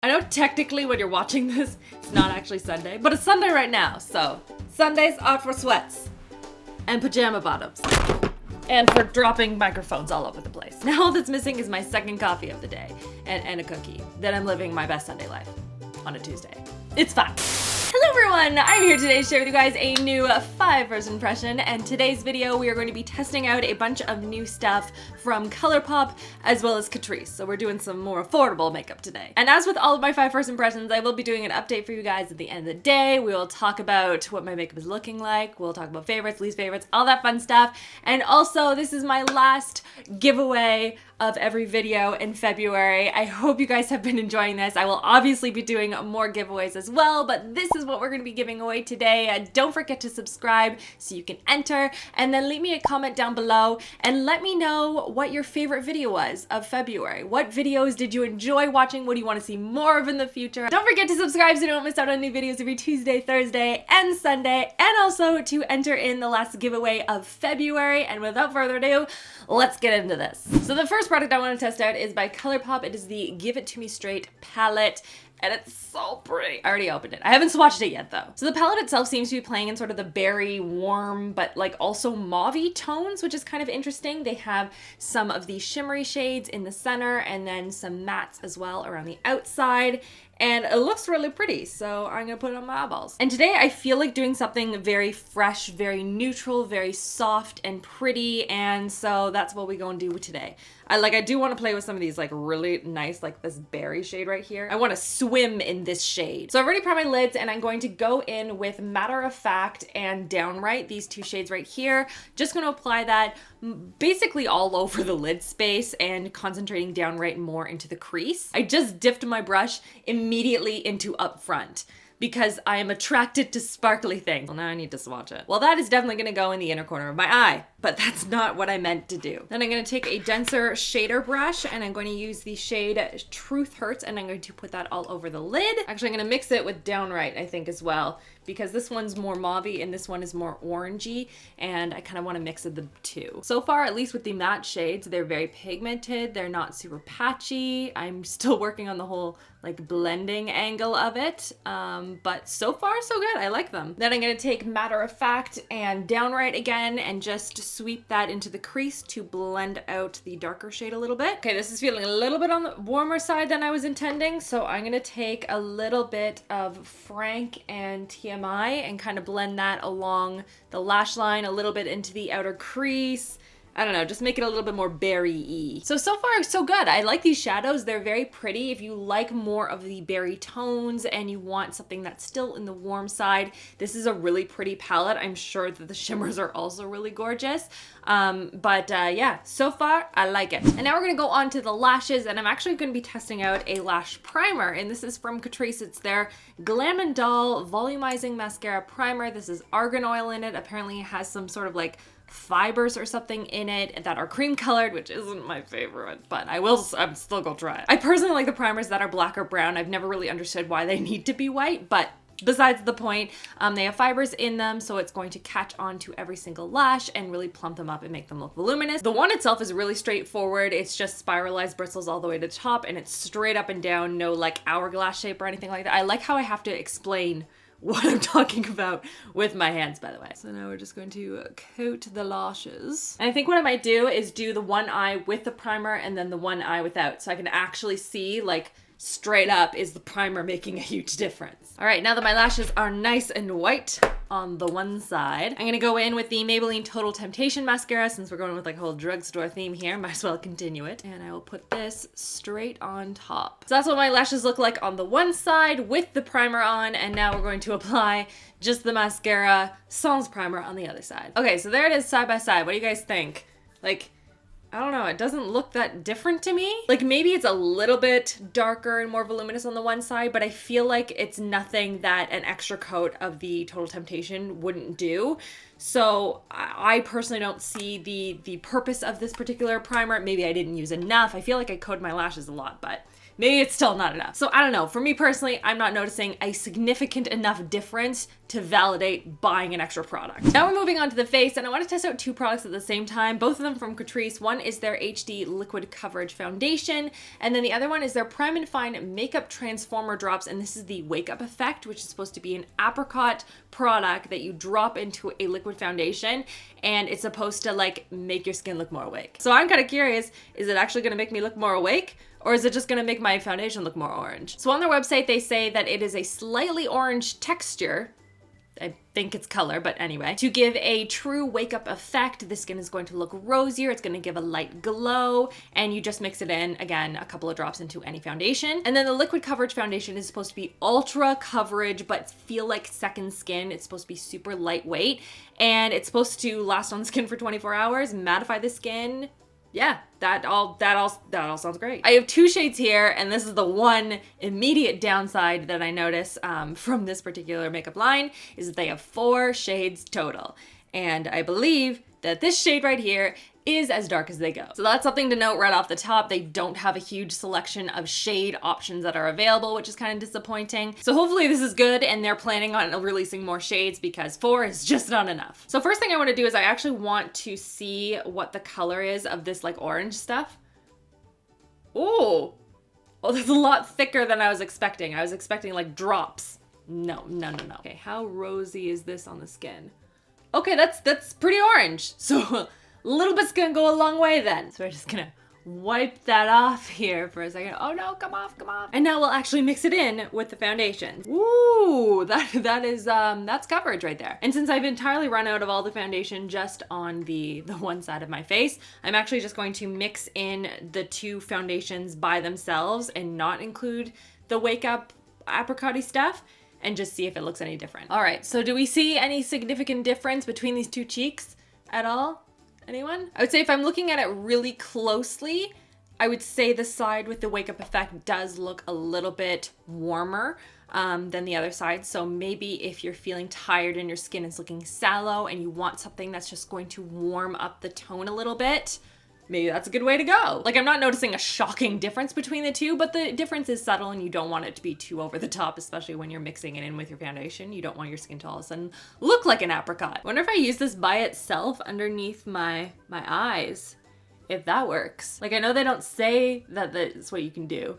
I know technically when you're watching this, it's not actually Sunday, but it's Sunday right now, so Sundays are for sweats and pajama bottoms and for dropping microphones all over the place. Now all that's missing is my second coffee of the day and a cookie. Then I'm living my best Sunday life on a Tuesday. It's fine. Hello everyone, I'm here today to share with you guys a new 5 first impression, and today's video we are going to be testing out a bunch of new stuff from Colourpop as well as Catrice. So we're doing some more affordable makeup today. And as with all of my 5 first impressions, I will be doing an update for you guys at the end of the day. We will talk about what my makeup is looking like, we'll talk about favorites, least favorites, all that fun stuff. And also this is my last giveaway of every video in February. I hope you guys have been enjoying this. I will obviously be doing more giveaways as well, but this is what we're gonna be giving away today. Don't forget to subscribe so you can enter, and then leave me a comment down below and let me know what your favorite video was of February. What videos did you enjoy watching? What do you want to see more of in the future? Don't forget to subscribe so you don't miss out on new videos every Tuesday, Thursday, and Sunday, and also to enter in the last giveaway of February. And without further ado, let's get into this. So the first product I want to test out is by Colourpop. It is the Give It To Me Straight palette, and it's so pretty. I already opened it. I haven't swatched it yet though. So the palette itself seems to be playing in sort of the berry, warm, but like also mauve-y tones, which is kind of interesting. They have some of these shimmery shades in the center and then some mattes as well around the outside. And it looks really pretty, so I'm gonna put it on my eyeballs. And today I feel like doing something very fresh, very neutral, very soft and pretty, and so that's what we're gonna do today. I do want to play with some of these like really nice, like this berry shade right here. I want to swim in this shade. So I've already primed my lids, and I'm going to go in with Matter of Fact and Downright, these two shades right here. Just gonna apply that basically all over the lid space and concentrating Downright more into the crease. I just dipped my brush immediately into Up Front because I am attracted to sparkly things. Well, now I need to swatch it. Well, that is definitely gonna go in the inner corner of my eye, but that's not what I meant to do. Then I'm gonna take a denser shader brush, and I'm going to use the shade Truth Hurts, and I'm going to put that all over the lid. Actually, I'm gonna mix it with Downright, I think, as well, because this one's more mauve-y and this one is more orangey, and I kind of want to mix the two. So far, at least with the matte shades, they're very pigmented. They're not super patchy. I'm still working on the whole like blending angle of it, but so far so good. I like them. Then I'm gonna take Matter of Fact and Downright again and just sweep that into the crease to blend out the darker shade a little bit. Okay, this is feeling a little bit on the warmer side than I was intending, so I'm gonna take a little bit of Frank and TMI and kind of blend that along the lash line, a little bit into the outer crease. I don't know, just make it a little bit more berry-y. So far, so good. I like these shadows. They're very pretty. If you like more of the berry tones and you want something that's still in the warm side, this is a really pretty palette. I'm sure that the shimmers are also really gorgeous. Yeah, so far, I like it. And now we're gonna go on to the lashes, and I'm actually gonna be testing out a lash primer, and this is from Catrice. It's their Glam & Doll Volumizing Mascara Primer. This is argan oil in it. Apparently it has some sort of like fibers or something in it that are cream colored, which isn't my favorite, but I'm still gonna try it. I personally like the primers that are black or brown. I've never really understood why they need to be white, but besides the point, they have fibers in them, so it's going to catch on to every single lash and really plump them up and make them look voluminous. The one itself is really straightforward. It's just spiralized bristles all the way to the top, and it's straight up and down, no like hourglass shape or anything like that. I like how I have to explain what I'm talking about with my hands, by the way. So now we're just going to coat the lashes. And I think what I might do is do the one eye with the primer and then the one eye without, so I can actually see like straight up, is the primer making a huge difference? All right, now that my lashes are nice and white on the one side, I'm gonna go in with the Maybelline Total Temptation mascara. Since we're going with like a whole drugstore theme here, might as well continue it. And I will put this straight on top. So that's what my lashes look like on the one side with the primer on, and now we're going to apply just the mascara sans primer on the other side. Okay, so there it is side by side. What do you guys think? Like, I don't know, it doesn't look that different to me. Like maybe it's a little bit darker and more voluminous on the one side, but I feel like it's nothing that an extra coat of the Total Temptation wouldn't do. So I personally don't see the purpose of this particular primer. Maybe I didn't use enough. I feel like I coated my lashes a lot, but maybe it's still not enough. So I don't know. For me personally, I'm not noticing a significant enough difference to validate buying an extra product. Now we're moving on to the face, and I want to test out two products at the same time, both of them from Catrice. One is their HD Liquid Coverage Foundation, and then the other one is their Prime and Fine Makeup Transformer Drops, and this is the Wake Up Effect, which is supposed to be an apricot product that you drop into a liquid foundation, and it's supposed to like make your skin look more awake. So I'm kind of curious, is it actually going to make me look more awake? Or is it just gonna make my foundation look more orange? So on their website, they say that it is a slightly orange texture. I think it's color, but anyway. To give a true wake-up effect, the skin is going to look rosier, it's gonna give a light glow, and you just mix it in, again, a couple of drops into any foundation. And then the Liquid Coverage Foundation is supposed to be ultra coverage, but feel like second skin. It's supposed to be super lightweight, and it's supposed to last on the skin for 24 hours, mattify the skin. Yeah, that all sounds great. I have two shades here, and this is the one immediate downside that I notice from this particular makeup line, is that they have 4 shades total. And I believe that this shade right here is as dark as they go. So that's something to note right off the top. They don't have a huge selection of shade options that are available, which is kind of disappointing. So hopefully this is good, and they're planning on releasing more shades because 4 is just not enough. So first thing I want to do is I actually want to see what the color is of this like orange stuff. Oh, that's a lot thicker than I was expecting. I was expecting like drops. No. Okay, how rosy is this on the skin? Okay, that's pretty orange. So a little bit's gonna go a long way then. So we're just gonna wipe that off here for a second. Oh no, come off. And now we'll actually mix it in with the foundation. Ooh, that's coverage right there. And since I've entirely run out of all the foundation just on the one side of my face, I'm actually just going to mix in the 2 foundations by themselves and not include the Wake Up apricot-y stuff, and just see if it looks any different. All right, so do we see any significant difference between these 2 cheeks at all? Anyone? I would say if I'm looking at it really closely, I would say the side with the Wake Up Effect does look a little bit warmer than the other side. So maybe if you're feeling tired and your skin is looking sallow and you want something that's just going to warm up the tone a little bit, maybe that's a good way to go. Like, I'm not noticing a shocking difference between the 2, but the difference is subtle, and you don't want it to be too over the top, especially when you're mixing it in with your foundation. You don't want your skin to all of a sudden look like an apricot. I wonder if I use this by itself underneath my eyes, if that works. Like, I know they don't say that that's what you can do,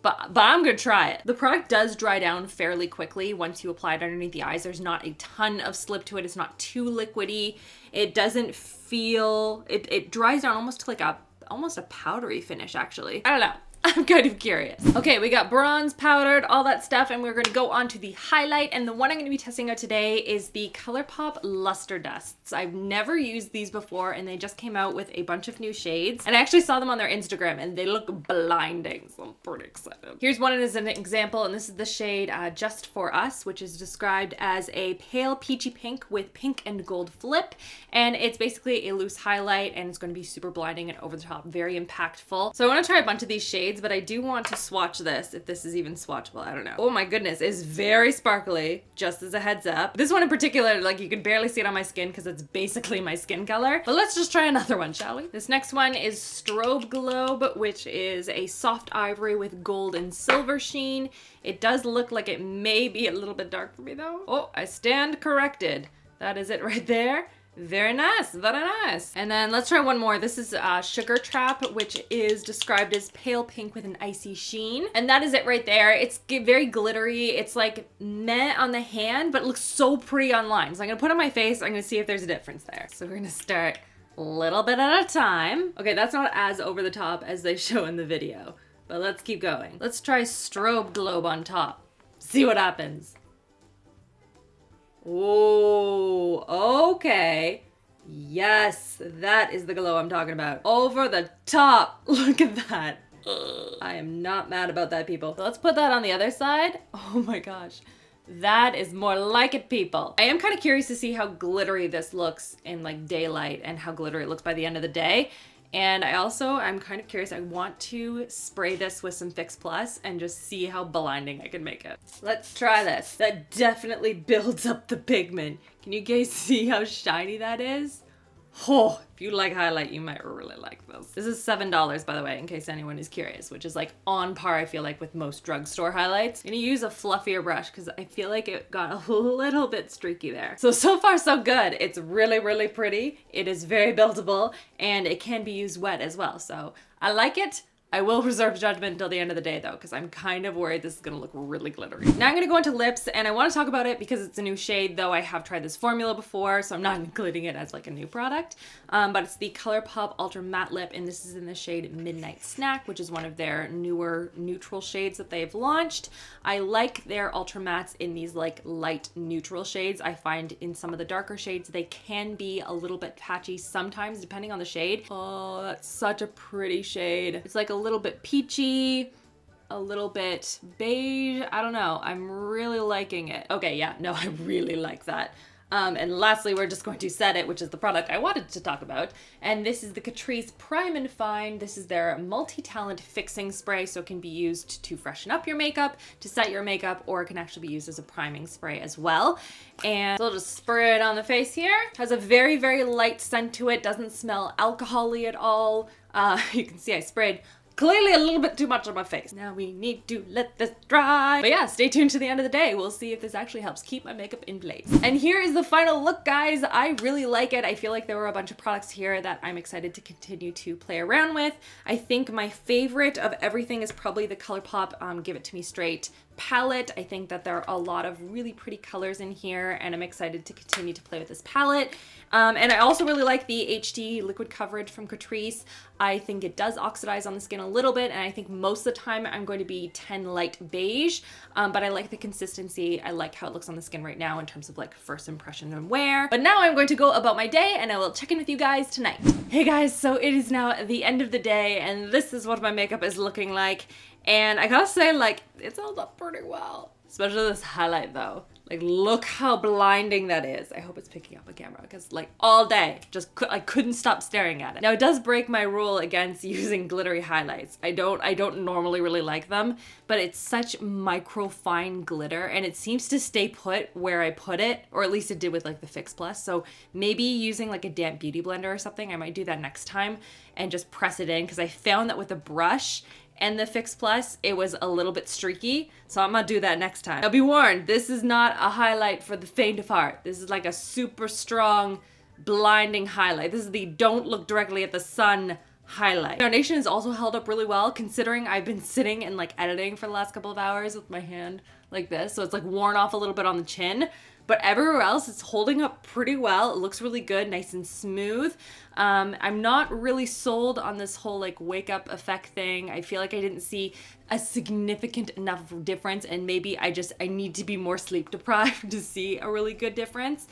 but I'm gonna try it. The product does dry down fairly quickly once you apply it underneath the eyes. There's not a ton of slip to it. It's not too liquidy. It doesn't feel, it dries down almost to like almost a powdery finish, actually. I don't know. I'm kind of curious. Okay, we got bronze, powdered, all that stuff, and we're gonna go on to the highlight, and the one I'm gonna be testing out today is the Colourpop Luster Dusts. I've never used these before, and they just came out with a bunch of new shades, and I actually saw them on their Instagram, and they look blinding, so I'm pretty excited. Here's one as an example, and this is the shade Just For Us, which is described as a pale peachy pink with pink and gold flip, and it's basically a loose highlight, and it's gonna be super blinding and over the top, very impactful. So I wanna try a bunch of these shades, but I do want to swatch this, if this is even swatchable, I don't know. Oh my goodness, it's very sparkly, just as a heads up. This one in particular, like, you can barely see it on my skin because it's basically my skin color. But let's just try another one, shall we? This next one is Strobe Globe, which is a soft ivory with gold and silver sheen. It does look like it may be a little bit dark for me though. Oh, I stand corrected. That is it right there. Very nice, very nice. And then let's try one more. This is Sugar Trap, which is described as pale pink with an icy sheen. And that is it right there. It's very glittery. It's like meh on the hand, but it looks so pretty online. So I'm gonna put it on my face. I'm gonna see if there's a difference there. So we're gonna start a little bit at a time. Okay, that's not as over the top as they show in the video, but let's keep going. Let's try Strobe Globe on top. See what happens. Oh, okay. Yes, that is the glow I'm talking about. Over the top. Look at that. I am not mad about that, people. So let's put that on the other side. Oh my gosh. That is more like it, people. I am kind of curious to see how glittery this looks in like daylight and how glittery it looks by the end of the day. And I'm kind of curious. I want to spray this with some Fix Plus and just see how blinding I can make it. Let's try this. That definitely builds up the pigment. Can you guys see how shiny that is? Oh, if you like highlight, you might really like this. This is $7, by the way, in case anyone is curious, which is like on par, I feel like, with most drugstore highlights. I'm gonna use a fluffier brush because I feel like it got a little bit streaky there. So far so good. It's really, really pretty. It is very buildable and it can be used wet as well. So I like it. I will reserve judgment until the end of the day though, because I'm kind of worried this is gonna look really glittery. Now I'm gonna go into lips, and I want to talk about it because it's a new shade, though I have tried this formula before, so I'm not including it as like a new product. But it's the Colourpop Ultra Matte Lip, and this is in the shade Midnight Snack, which is one of their newer neutral shades that they've launched. I like their Ultra Mattes in these like light neutral shades. I find in some of the darker shades they can be a little bit patchy sometimes, depending on the shade. Oh, that's such a pretty shade. It's like a little bit peachy, a little bit beige. I don't know. I'm really liking it. Okay, yeah, no, I really like that. And lastly, we're just going to set it, which is the product I wanted to talk about. And this is the Catrice Prime and Fine. This is their multi-talent fixing spray, so it can be used to freshen up your makeup, to set your makeup, or it can actually be used as a priming spray as well. And so I'll just spray it on the face here. Has a very, very light scent to it. Doesn't smell alcohol-y at all. You can see I sprayed clearly a little bit too much on my face. Now we need to let this dry. But yeah, stay tuned to the end of the day. We'll see if this actually helps keep my makeup in place. And here is the final look, guys. I really like it. I feel like there were a bunch of products here that I'm excited to continue to play around with. I think my favorite of everything is probably the Colourpop Give It To Me Straight palette. I think that there are a lot of really pretty colors in here, and I'm excited to continue to play with this palette. And I also really like the HD liquid coverage from Catrice. I think it does oxidize on the skin a little bit, and I think most of the time I'm going to be 10 light beige, but I like the consistency. I like how it looks on the skin right now in terms of like first impression and wear. But now I'm going to go about my day, and I will check in with you guys tonight. Hey guys, so it is now the end of the day, and this is what my makeup is looking like. And I gotta say, like, it's held up pretty well. Especially this highlight though. Like, look how blinding that is. I hope it's picking up a camera, because like all day, I couldn't stop staring at it. Now it does break my rule against using glittery highlights. I don't normally really like them, but it's such micro fine glitter, and it seems to stay put where I put it, or at least it did with like the Fix Plus. So maybe using like a damp beauty blender or something, I might do that next time and just press it in, because I found that with a brush and the Fix Plus, it was a little bit streaky, so I'm gonna do that next time. Now be warned, this is not a highlight for the faint of heart. This is like a super strong, blinding highlight. This is the don't look directly at the sun highlight. Foundation is also held up really well, considering I've been sitting and like editing for the last couple of hours with my hand like this, so it's like worn off a little bit on the chin. But everywhere else, it's holding up pretty well. It looks really good, nice and smooth. I'm not really sold on this whole like wake up effect thing. I feel like I didn't see a significant enough difference, and maybe I need to be more sleep deprived to see a really good difference.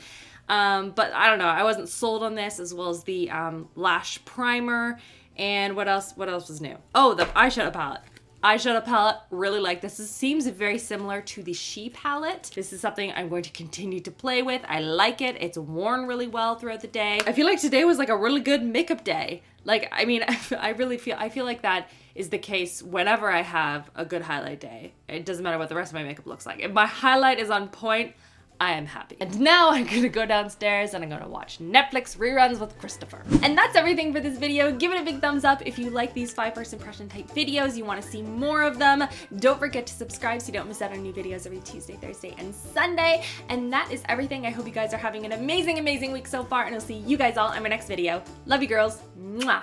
But I don't know, I wasn't sold on this, as well as the Lash Primer. And what else was new? Oh, the eyeshadow palette. Eyeshadow palette, really like this. This seems very similar to the She palette. This is something I'm going to continue to play with. I like it. It's worn really well throughout the day. I feel like today was like a really good makeup day. Like, I mean, I feel like that is the case whenever I have a good highlight day. It doesn't matter what the rest of my makeup looks like. If my highlight is on point, I am happy. And now I'm gonna go downstairs and I'm gonna watch Netflix reruns with Christopher. And that's everything for this video. Give it a big thumbs up if you like these 5 first impression type videos. You wanna see more of them. Don't forget to subscribe so you don't miss out on new videos every Tuesday, Thursday, and Sunday. And that is everything. I hope you guys are having an amazing, amazing week so far, and I'll see you guys all in my next video. Love you girls. Mwah.